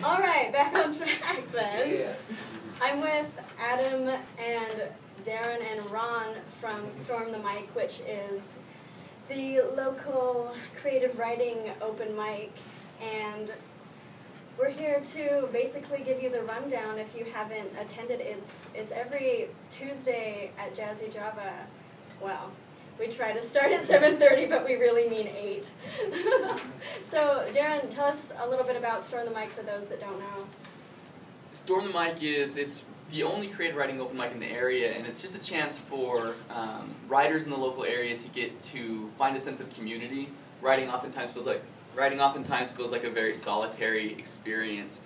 All right, back on track then. Yeah. I'm with Adam and Darren and Ron from Storm the Mic, which is the local creative writing open mic, and we're here to basically give you the rundown if you haven't attended. It's every Tuesday at Jazzy Java. Well, we try to start at 7:30, but we really mean 8. So, Darren, tell us a little bit about Storm the Mic for those that don't know. Storm the Mic it's the only creative writing open mic in the area, and it's just a chance for writers in the local area to get to find a sense of community. Writing oftentimes feels like a very solitary experience.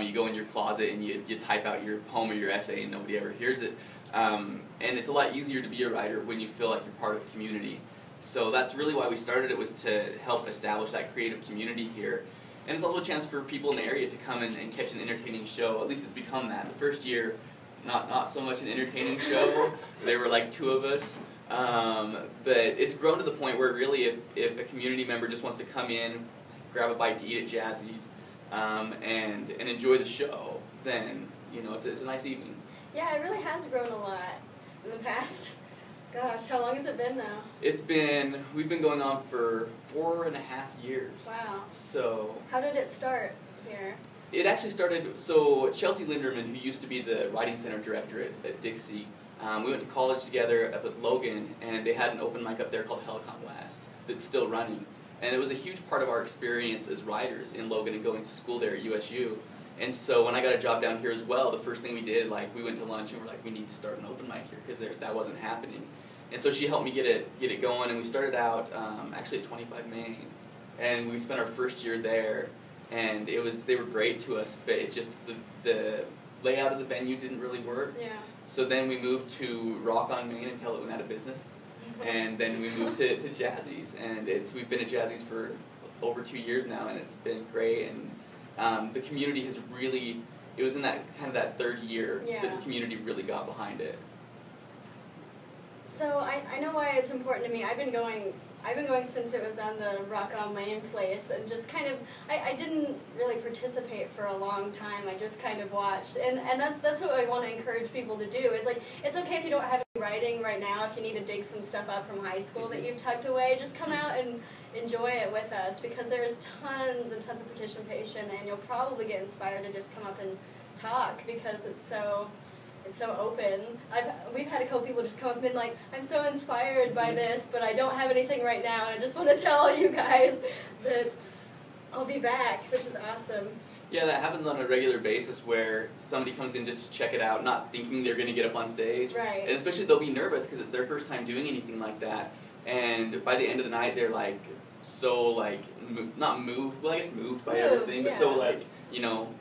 You go in your closet and you type out your poem or your essay and nobody ever hears it. And it's a lot easier to be a writer when you feel like you're part of a community. So that's really why we started it, was to help establish that creative community here. And it's also a chance for people in the area to come and catch an entertaining show. At least it's become that. The first year, not so much an entertaining show. There were like 2 of us. But it's grown to the point where really if a community member just wants to come in, grab a bite to eat at Jazzy's, and enjoy the show, then it's a nice evening. Yeah, it really has grown a lot in the past. Gosh, how long has it been now? We've been going on for 4.5 years. Wow. So. How did it start here? It actually started, so Chelsea Linderman, who used to be the Writing Center director at Dixie, we went to college together up at Logan, and they had an open mic up there called Helicon West that's still running. And it was a huge part of our experience as writers in Logan and going to school there at USU. And so when I got a job down here as well, the first thing we did, we went to lunch and we're like, we need to start an open mic here, because that wasn't happening. And so she helped me get it going, and we started out actually at 25 Main, and we spent our first year there, and they were great to us, but it just the layout of the venue didn't really work. Yeah. So then we moved to Rock on Main until it went out of business, and then we moved to Jazzy's, and we've been at Jazzy's for over 2 years now, and it's been great. And the community has really, it was in that third year that the community really got behind it. So I know why it's important to me. I've been going since it was on the Rock on Main place, and just kind of, I didn't really participate for a long time. I just kind of watched, and that's what I want to encourage people to do, is it's okay if you don't have any writing right now, if you need to dig some stuff up from high school that you've tucked away, just come out and enjoy it with us, because there is tons and tons of participation, and you'll probably get inspired to just come up and talk, because it's so open. We've had a couple people just come up and been like, I'm so inspired by this, but I don't have anything right now, and I just want to tell you guys that I'll be back, which is awesome. Yeah, that happens on a regular basis, where somebody comes in just to check it out, not thinking they're going to get up on stage. Right. And especially they'll be nervous because it's their first time doing anything like that. And by the end of the night, they're so not moved, well I guess moved by everything, but so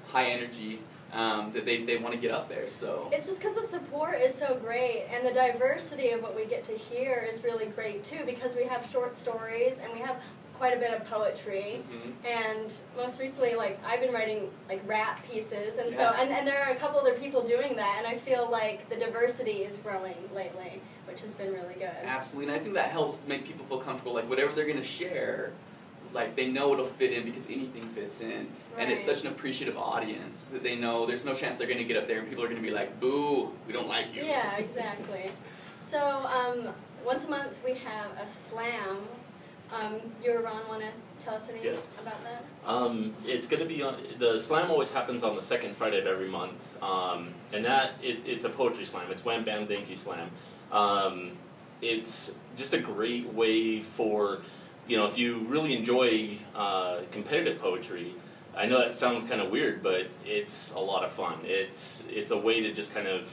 high energy. That they want to get up there, so. It's just because the support is so great, and the diversity of what we get to hear is really great too, because we have short stories, and we have quite a bit of poetry, and most recently, I've been writing, rap pieces, and so, and there are a couple other people doing that, and I feel like the diversity is growing lately, which has been really good. Absolutely, and I think that helps make people feel comfortable, whatever they're going to share, they know it'll fit in, because anything fits in. Right. And it's such an appreciative audience that they know there's no chance they're going to get up there and people are going to be like, boo, we don't like you. Yeah, exactly. So once a month we have a slam. You or Ron want to tell us anything about that? It's going to be the slam always happens on the second Friday of every month. And it's a poetry slam. It's Wham Bam Thank You Slam. It's just a great way for, if you really enjoy competitive poetry, I know that sounds kind of weird, but it's a lot of fun. It's a way to just kind of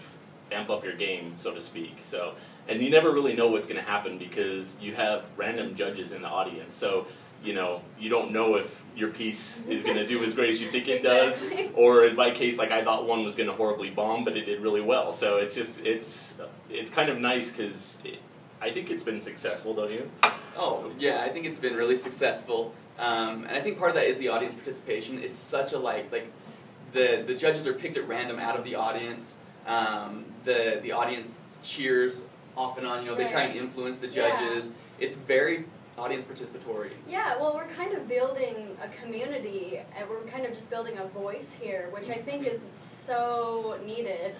amp up your game, so to speak. So, and you never really know what's going to happen, because you have random judges in the audience. So, you don't know if your piece is going to do as great as you think it does, or in my case, I thought one was going to horribly bomb, but it did really well. So it's kind of nice, because I think it's been successful, don't you? Oh, yeah, I think it's been really successful. And I think part of that is the audience participation. It's such a, the judges are picked at random out of the audience. The audience cheers off and on, they try and influence the judges. Yeah. It's very audience participatory. Yeah, well, we're kind of building a community, and we're kind of just building a voice here, which I think is so needed.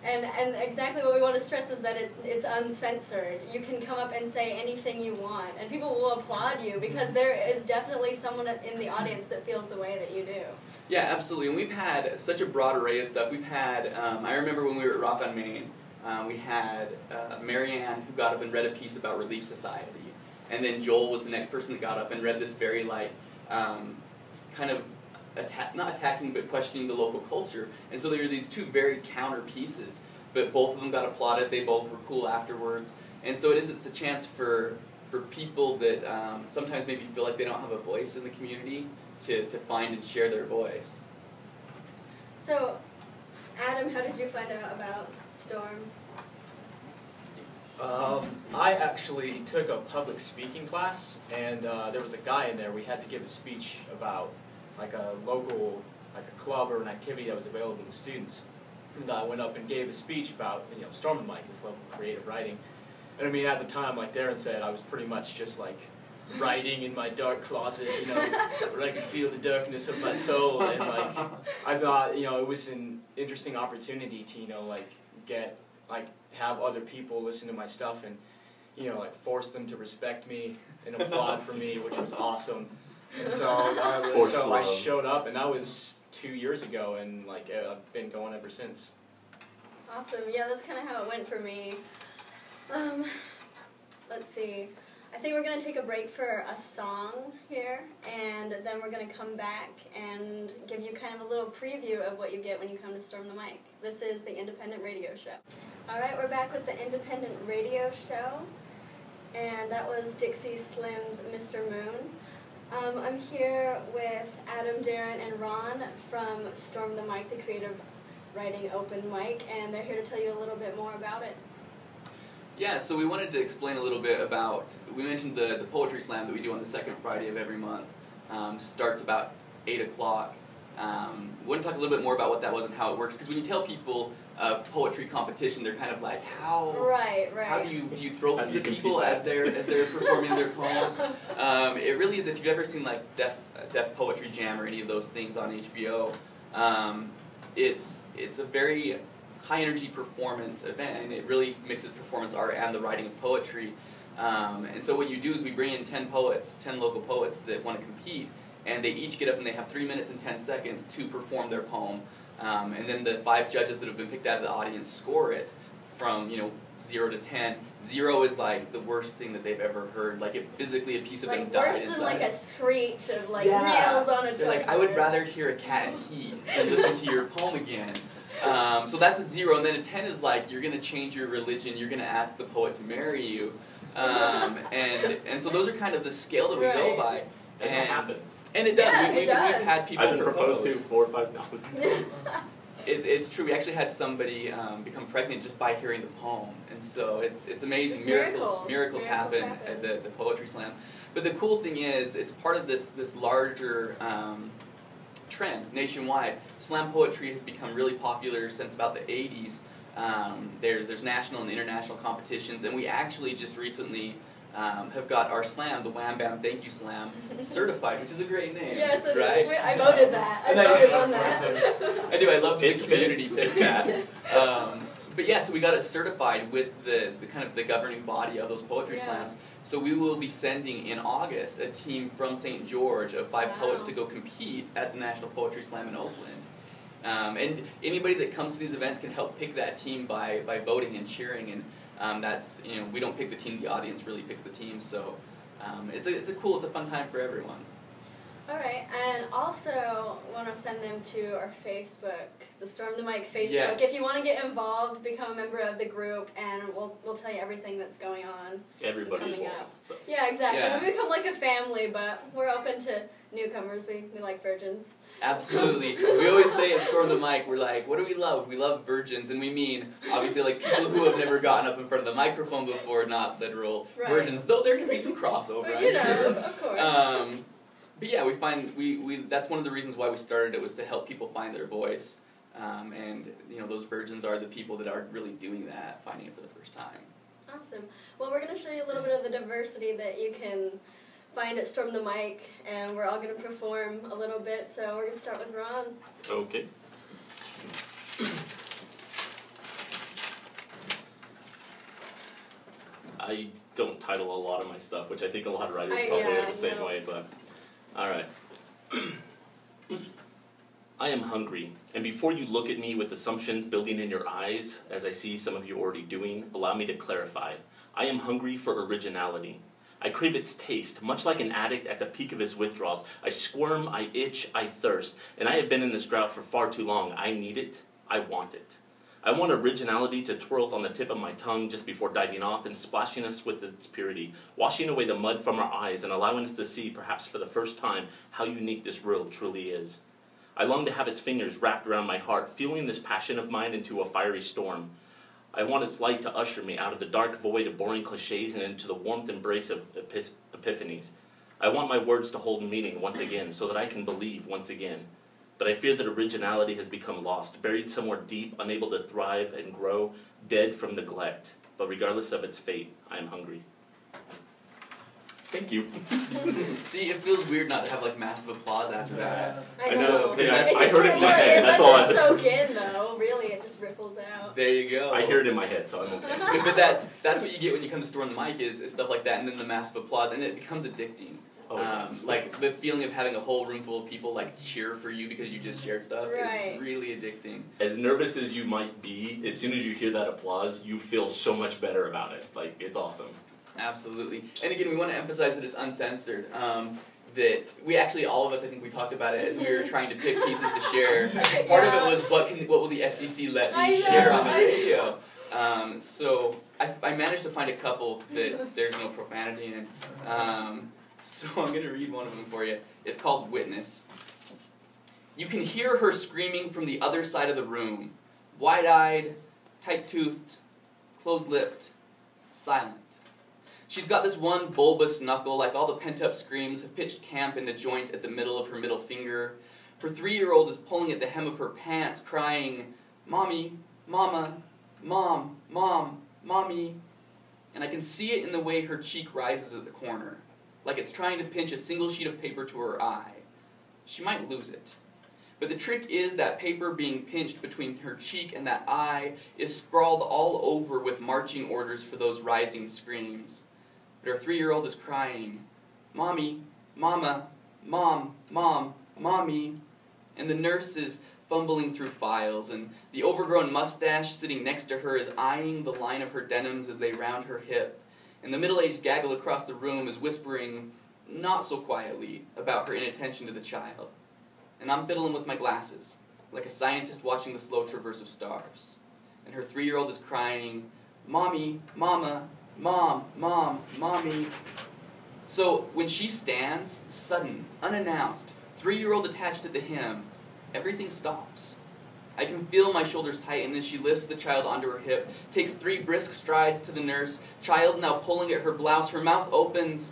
And exactly what we want to stress is that it's uncensored. You can come up and say anything you want, and people will applaud you because there is definitely someone in the audience that feels the way that you do. Yeah, absolutely. And we've had such a broad array of stuff. We've had, I remember when we were at Rock on Main, we had Marianne who got up and read a piece about Relief Society. And then Joel was the next person that got up and read this very, like, kind of, not attacking, but questioning the local culture. And so there were these two very counter pieces, but both of them got applauded. They both were cool afterwards. And so it's a chance for people that sometimes maybe feel like they don't have a voice in the community to find and share their voice. So, Adam, how did you find out about Storm? I actually took a public speaking class, and there was a guy in there. We had to give a speech about like a local, like a club or an activity that was available to students. And I went up and gave a speech about, Storm the Mic, his local creative writing. And I mean, at the time, like Darren said, I was pretty much just like writing in my dark closet, where I could feel the darkness of my soul. And like, I thought, it was an interesting opportunity to, have other people listen to my stuff and, force them to respect me and applaud for me, which was awesome. And so I showed up, and that was 2 years ago, and like I've been going ever since. Awesome. Yeah, that's kind of how it went for me. Let's see. I think we're going to take a break for a song here, and then we're going to come back and give you kind of a little preview of what you get when you come to Storm the Mic. This is the Independent Radio Show. All right, we're back with the Independent Radio Show, and that was Dixie Slim's Mr. Moon. I'm here with Adam, Darren, and Ron from Storm the Mic, the Creative Writing Open Mic, and they're here to tell you a little bit more about it. Yeah, so we wanted to explain a little bit about, we mentioned the Poetry Slam that we do on the second Friday of every month. Starts about 8 o'clock. We want to talk a little bit more about what that was and how it works, because when you tell people poetry competition, they're kind of like, how how do you throw things at people as they're performing their poems? It really is, if you've ever seen like Def Poetry Jam or any of those things on HBO, it's a very high energy performance event, and it really mixes performance art and the writing of poetry. And so what you do is we bring in 10 poets, 10 local poets that want to compete, and they each get up and they have 3 minutes and 10 seconds to perform their poem. And then the 5 judges that have been picked out of the audience score it from 0 to 10. 0 is like the worst thing that they've ever heard. Like if physically a piece of them died inside. Worse than like a screech of like yeah. nails on a chalkboard. Like, I would rather hear a cat in heat than listen to your poem again. So that's a 0, and then a 10 is like you're going to change your religion, you're going to ask the poet to marry you. And so those are kind of the scale that we go by. And it happens. And it does. Yeah, We've had people I've been proposed to 4 or 5 times. It's true. We actually had somebody become pregnant just by hearing the poem, and so it's amazing. Miracles happen at the Poetry Slam. But the cool thing is, it's part of this larger trend nationwide. Slam poetry has become really popular since about the 80s. There's national and international competitions, and we actually just recently have got our slam, the Wham Bam Thank You Slam, certified, which is a great name. Yes, it right? is. I voted that. I voted on that. I do. I love that the community picked that. But yeah, so we got it certified with the kind of the governing body of those poetry slams. So we will be sending in August a team from St. George of 5 poets to go compete at the National Poetry Slam in Oakland. And anybody that comes to these events can help pick that team by voting and cheering. And that's, we don't pick the team, the audience really picks the team. So it's a fun time for everyone. All right, and also want to send them to our Facebook, the Storm the Mic Facebook. Yes. If you want to get involved, become a member of the group, and we'll tell you everything that's going on. Everybody's welcome. So. Yeah, exactly. Yeah. We become like a family, but we're open to newcomers. We like virgins. Absolutely. We always say at Storm the Mic, we're like, what do we love? We love virgins, and we mean, obviously, like people who have never gotten up in front of the microphone before, not literal virgins, though there can be some crossover, I'm sure. Of course. But yeah, we find that's one of the reasons why we started it, was to help people find their voice, and those virgins are the people that are really doing that, finding it for the first time. Awesome. Well, we're going to show you a little bit of the diversity that you can find at Storm the Mic, and we're all going to perform a little bit, so we're going to start with Ron. Okay. I don't title a lot of my stuff, which I think a lot of writers probably are the same way, but alright. I am hungry, and before you look at me with assumptions building in your eyes, as I see some of you already doing, allow me to clarify. I am hungry for originality. I crave its taste, much like an addict at the peak of his withdrawals. I squirm, I itch, I thirst, and I have been in this drought for far too long. I need it, I want it. I want originality to twirl on the tip of my tongue just before diving off and splashing us with its purity, washing away the mud from our eyes and allowing us to see, perhaps for the first time, how unique this world truly is. I long to have its fingers wrapped around my heart, fueling this passion of mine into a fiery storm. I want its light to usher me out of the dark void of boring cliches and into the warmth embrace of epiphanies. I want my words to hold meaning once again, so that I can believe once again. But I fear that originality has become lost, buried somewhere deep, unable to thrive and grow, dead from neglect. But regardless of its fate, I am hungry. Thank you. See, it feels weird not to have like massive applause after that. I know. I heard it in my head. That's all. It doesn't soak in though. Really, it just ripples out. There you go. I hear it in my head, so I'm okay. But that's what you get when you come to Storm the Mic is stuff like that, and then the massive applause, and it becomes addicting. Oh, yes. Like the feeling of having a whole room full of people like cheer for you because you just shared stuff Right. is really addicting. As nervous as you might be, as soon as you hear that applause, you feel so much better about it. Like, it's awesome. Absolutely. And again, we want to emphasize that it's uncensored. That we actually, all of us, I think we talked about it as we were trying to pick pieces to share. Part of it was what will the FCC let me share on the radio? So I managed to find a couple that there's no profanity in. So I'm going to read one of them for you. It's called Witness. You can hear her screaming from the other side of the room. Wide-eyed, tight-toothed, closed-lipped, silent. She's got this one bulbous knuckle, like all the pent-up screams, have pitched camp in the joint at the middle of her middle finger. Her 3-year-old is pulling at the hem of her pants, crying, "Mommy, Mama, Mom, Mom, Mommy." And I can see it in the way her cheek rises at the corner, like it's trying to pinch a single sheet of paper to her eye. She might lose it. But the trick is that paper being pinched between her cheek and that eye is scrawled all over with marching orders for those rising screams. But her 3-year-old is crying, "Mommy, Mama, Mom, Mom, Mommy." And the nurse is fumbling through files, and the overgrown mustache sitting next to her is eyeing the line of her denims as they round her hip. And the middle-aged gaggle across the room is whispering, not so quietly, about her inattention to the child. And I'm fiddling with my glasses, like a scientist watching the slow traverse of stars. And her 3-year-old is crying, "Mommy, Mama, Mom, Mom, Mommy." So when she stands, sudden, unannounced, 3-year-old attached to the hymn, everything stops. I can feel my shoulders tighten as she lifts the child onto her hip, takes 3 brisk strides to the nurse, child now pulling at her blouse, her mouth opens,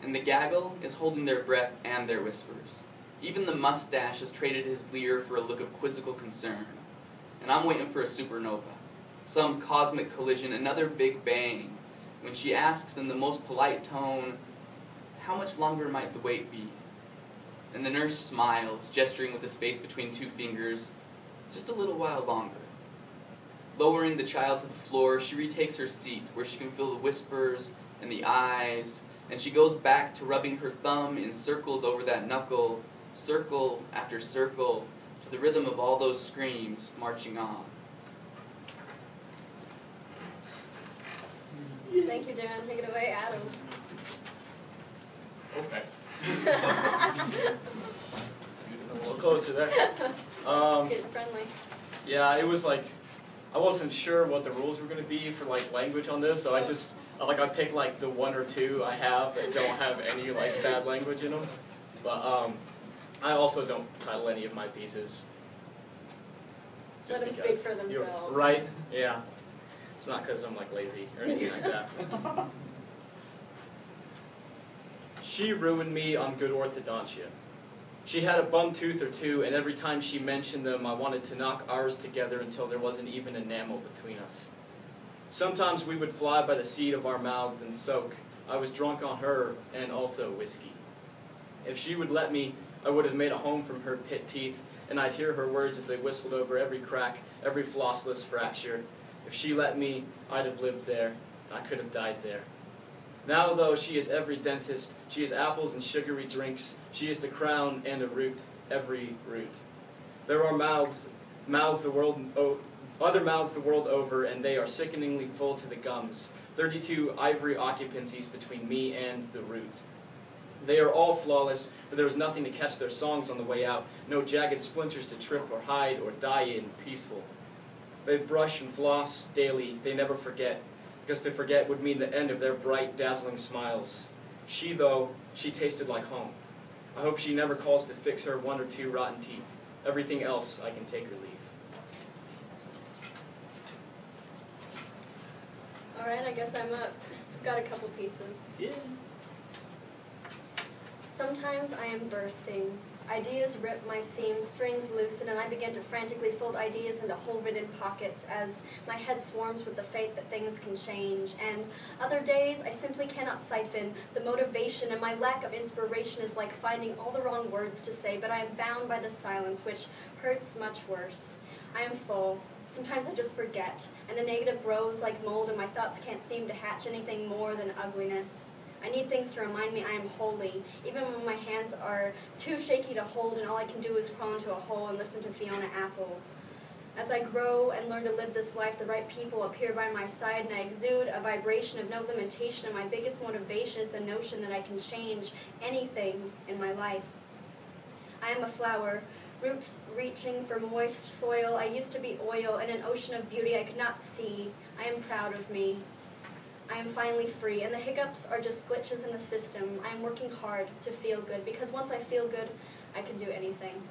and the gaggle is holding their breath and their whispers. Even the mustache has traded his leer for a look of quizzical concern. And I'm waiting for a supernova, some cosmic collision, another big bang, when she asks in the most polite tone, "How much longer might the wait be?" And the nurse smiles, gesturing with the space between 2 fingers, "Just a little while longer." Lowering the child to the floor, she retakes her seat, where she can feel the whispers and the eyes, and she goes back to rubbing her thumb in circles over that knuckle, circle after circle, to the rhythm of all those screams marching on. Thank you, Dan. Take it away, Adam. Okay. A little closer there. Getting friendly. Yeah, it was like, I wasn't sure what the rules were going to be for like language on this, so I picked like the 1 or 2 I have that don't have any like bad language in them. But I also don't title any of my pieces. Let them speak for themselves. Right? Yeah. It's not because I'm like lazy or anything like that. She ruined me on good orthodontia. She had a bum tooth or 2, and every time she mentioned them, I wanted to knock ours together until there wasn't even enamel between us. Sometimes we would fly by the seat of our mouths and soak. I was drunk on her and also whiskey. If she would let me, I would have made a home from her pit teeth, and I'd hear her words as they whistled over every crack, every flossless fracture. If she let me, I'd have lived there. I could have died there. Now, though, she is every dentist. She is apples and sugary drinks. She is the crown and a root, every root. There are other mouths the world over, and they are sickeningly full to the gums. 32 ivory occupancies between me and the root. They are all flawless, but there was nothing to catch their songs on the way out, no jagged splinters to trip or hide or die in, peaceful. They brush and floss daily, they never forget, because to forget would mean the end of their bright, dazzling smiles. She, though, she tasted like home. I hope she never calls to fix her 1 or 2 rotten teeth. Everything else I can take or leave. Alright, I guess I'm up. I've got a couple pieces. Yeah. Sometimes I am bursting. Ideas rip my seams, strings loosen, and I begin to frantically fold ideas into hole-ridden pockets as my head swarms with the faith that things can change. And other days, I simply cannot siphon the motivation, and my lack of inspiration is like finding all the wrong words to say, but I am bound by the silence, which hurts much worse. I am full. Sometimes I just forget, and the negative grows like mold, and my thoughts can't seem to hatch anything more than ugliness. I need things to remind me I am holy, even when my hands are too shaky to hold and all I can do is crawl into a hole and listen to Fiona Apple. As I grow and learn to live this life, the right people appear by my side and I exude a vibration of no limitation, and my biggest motivation is the notion that I can change anything in my life. I am a flower, roots reaching for moist soil. I used to be oil in an ocean of beauty I could not see. I am proud of me. I am finally free, and the hiccups are just glitches in the system. I am working hard to feel good, because once I feel good, I can do anything.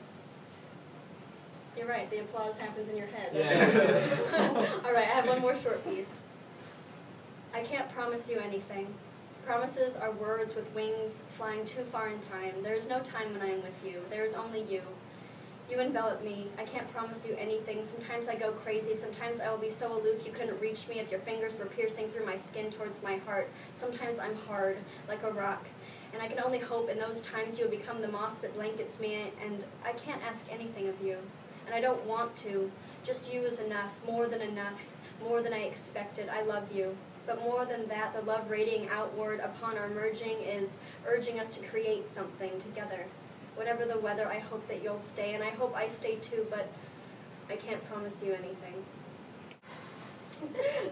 You're right, the applause happens in your head. That's right. All right, I have one more short piece. I can't promise you anything. Promises are words with wings flying too far in time. There is no time when I am with you. There is only you. You envelop me. I can't promise you anything. Sometimes I go crazy. Sometimes I will be so aloof you couldn't reach me if your fingers were piercing through my skin towards my heart. Sometimes I'm hard, like a rock. And I can only hope in those times you will become the moss that blankets me, and I can't ask anything of you. And I don't want to. Just you is enough, more than I expected. I love you. But more than that, the love radiating outward upon our merging is urging us to create something together. Whatever the weather, I hope that you'll stay, and I hope I stay too, but I can't promise you anything.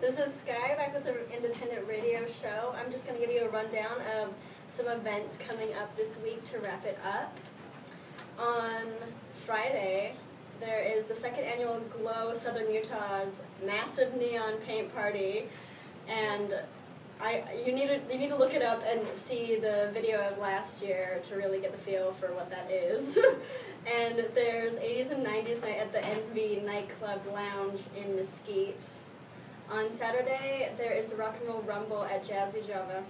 This is Sky, back with the Independent Radio Show. I'm just going to give you a rundown of some events coming up this week to wrap it up. On Friday, there is the 2nd annual Glow Southern Utah's massive neon paint party, and you need to look it up and see the video of last year to really get the feel for what that is. And there's 80s and 90s night at the Envy Nightclub Lounge in Mesquite. On Saturday, there is the Rock and Roll Rumble at Jazzy Java,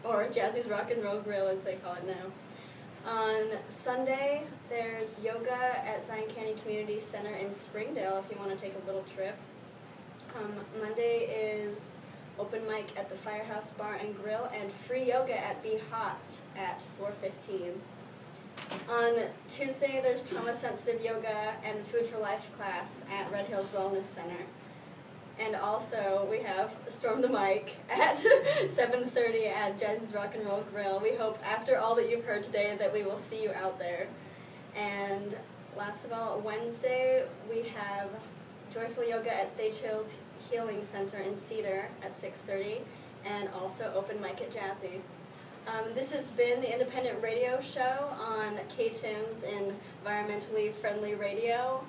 or Jazzy's Rock and Roll Grill as they call it now. On Sunday, there's yoga at Zion Canyon Community Center in Springdale if you want to take a little trip. Monday is open mic at the Firehouse Bar and Grill, and free yoga at Be Hot at 4:15. On Tuesday, there's trauma-sensitive yoga and Food for Life class at Red Hills Wellness Center. And also, we have Storm the Mic at 7:30 at Jazz's Rock and Roll Grill. We hope, after all that you've heard today, that we will see you out there. And last of all, Wednesday, we have Joyful Yoga at Sage Hills Healing Center in Cedar at 6:30, and also open mic at Jazzy. This has been the Independent Radio Show on Ktim's environmentally friendly radio.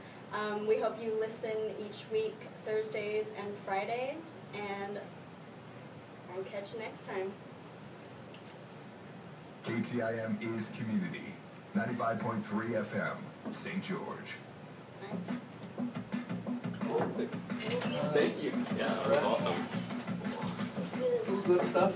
We hope you listen each week, Thursdays and Fridays, and I'll catch you next time. KTIM is community. 95.3 FM, St. George. Nice. Thank you. Yeah, that was awesome. Good stuff.